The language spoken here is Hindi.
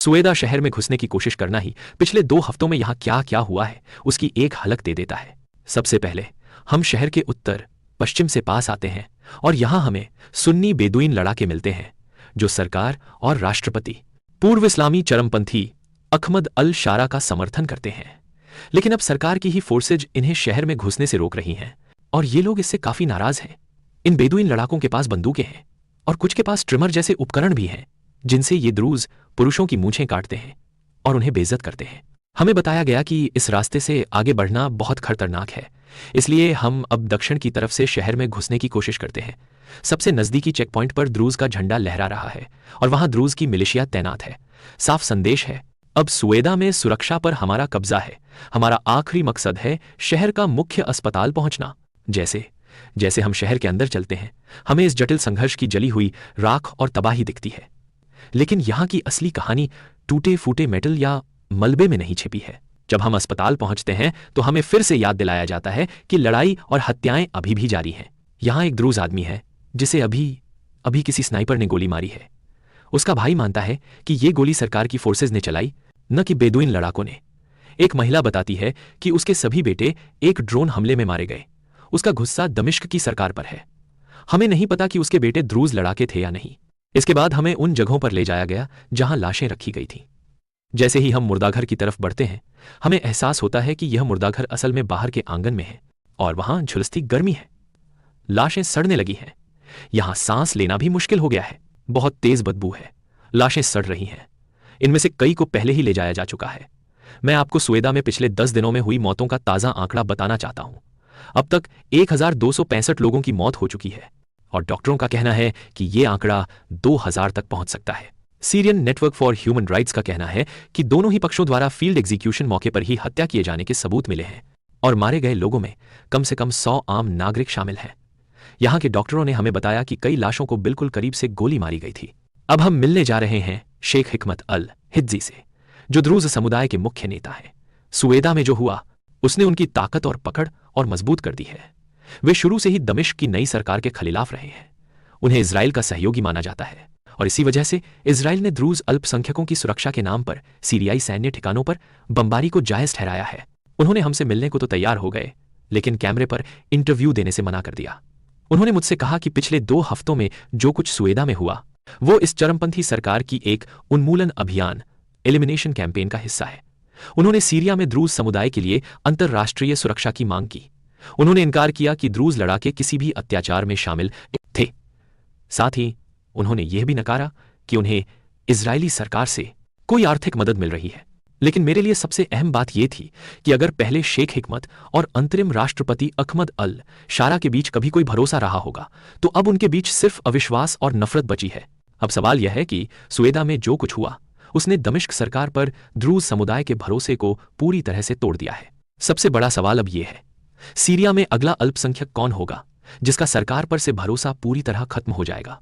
सुएदा शहर में घुसने की कोशिश करना ही पिछले 2 हफ्तों में यहाँ क्या क्या हुआ है उसकी एक झलक दे देता है। सबसे पहले हम शहर के उत्तर पश्चिम से पास आते हैं और यहाँ हमें सुन्नी बेदुइन लड़ाके मिलते हैं जो सरकार और राष्ट्रपति पूर्व इस्लामी चरमपंथी अहमद अल शारा का समर्थन करते हैं। लेकिन अब सरकार की ही फोर्सेज इन्हें शहर में घुसने से रोक रही हैं और ये लोग इससे काफी नाराज हैं। इन बेदुइन लड़ाकों के पास बंदूकें हैं और कुछ के पास ट्रिमर जैसे उपकरण भी हैं जिनसे ये द्रूज पुरुषों की मूंछें काटते हैं और उन्हें बेइज्जत करते हैं। हमें बताया गया कि इस रास्ते से आगे बढ़ना बहुत खतरनाक है, इसलिए हम अब दक्षिण की तरफ से शहर में घुसने की कोशिश करते हैं। सबसे नजदीकी चेक पॉइंट पर द्रूज का झंडा लहरा रहा है और वहां द्रूज की मिलिशिया तैनात है। साफ संदेश है, अब सुएदा में सुरक्षा पर हमारा कब्जा है। हमारा आखिरी मकसद है शहर का मुख्य अस्पताल पहुंचना। जैसे जैसे हम शहर के अंदर चलते हैं हमें इस जटिल संघर्ष की जली हुई राख और तबाही दिखती है, लेकिन यहाँ की असली कहानी टूटे फूटे मेटल या मलबे में नहीं छिपी है। जब हम अस्पताल पहुंचते हैं तो हमें फिर से याद दिलाया जाता है कि लड़ाई और हत्याएं अभी भी जारी हैं। यहाँ एक द्रूज आदमी है जिसे अभी किसी स्नाइपर ने गोली मारी है। उसका भाई मानता है कि ये गोली सरकार की फोर्सेज ने चलाई, न कि बेदुइन लड़ाकों ने। एक महिला बताती है कि उसके सभी बेटे एक ड्रोन हमले में मारे गए। उसका गुस्सा दमिश्क की सरकार पर है। हमें नहीं पता कि उसके बेटे द्रूज लड़ाके थे या नहीं। इसके बाद हमें उन जगहों पर ले जाया गया जहां लाशें रखी गई थीं। जैसे ही हम मुर्दाघर की तरफ बढ़ते हैं हमें एहसास होता है कि यह मुर्दाघर असल में बाहर के आंगन में है और वहां झुलसती गर्मी है। लाशें सड़ने लगी हैं। यहां सांस लेना भी मुश्किल हो गया है। बहुत तेज बदबू है। लाशें सड़ रही हैं। इनमें से कई को पहले ही ले जाया जा चुका है। मैं आपको सुएदा में पिछले 10 दिनों में हुई मौतों का ताज़ा आंकड़ा बताना चाहता हूं। अब तक 1265 लोगों की मौत हो चुकी है और डॉक्टरों का कहना है कि यह आंकड़ा 2000 तक पहुंच सकता है। Syrian network for human rights का कहना है कि दोनों ही पक्षों द्वारा फील्ड एग्जीक्यूशन मौके पर ही हत्या किए जाने के सबूत मिले हैं और मारे गए लोगों में कम से कम 100 आम नागरिक शामिल हैं। यहां के डॉक्टरों ने हमें बताया कि कई लाशों को बिल्कुल करीब से गोली मारी गई थी। अब हम मिलने जा रहे हैं शेख हिकमत अल हिज्जी से, जो द्रूज समुदाय के मुख्य नेता हैं। सुएदा में जो हुआ उसने उनकी ताकत और पकड़ और मजबूत कर दी है। वे शुरू से ही दमिश्क की नई सरकार के खिलाफ रहे हैं। उन्हें इजराइल का सहयोगी माना जाता है और इसी वजह से इजराइल ने द्रूज अल्पसंख्यकों की सुरक्षा के नाम पर सीरियाई सैन्य ठिकानों पर बमबारी को जायज ठहराया है। उन्होंने हमसे मिलने को तो तैयार हो गए, लेकिन कैमरे पर इंटरव्यू देने से मना कर दिया। उन्होंने मुझसे कहा कि पिछले 2 हफ्तों में जो कुछ सुएदा में हुआ वो इस चरमपंथी सरकार की एक उन्मूलन अभियान एलिमिनेशन कैंपेन का हिस्सा है। उन्होंने सीरिया में द्रूज समुदाय के लिए अंतर्राष्ट्रीय सुरक्षा की मांग की। उन्होंने इनकार किया कि द्रूज लड़ाके किसी भी अत्याचार में शामिल थे। साथ ही उन्होंने यह भी नकारा कि उन्हें इजरायली सरकार से कोई आर्थिक मदद मिल रही है। लेकिन मेरे लिए सबसे अहम बात यह थी कि अगर पहले शेख हिकमत और अंतरिम राष्ट्रपति अहमद अल शारा के बीच कभी कोई भरोसा रहा होगा तो अब उनके बीच सिर्फ अविश्वास और नफरत बची है। अब सवाल यह है कि सुएदा में जो कुछ हुआ उसने दमिश्क सरकार पर द्रूज समुदाय के भरोसे को पूरी तरह से तोड़ दिया है। सबसे बड़ा सवाल अब यह है, सीरिया में अगला अल्पसंख्यक कौन होगा जिसका सरकार पर से भरोसा पूरी तरह खत्म हो जाएगा।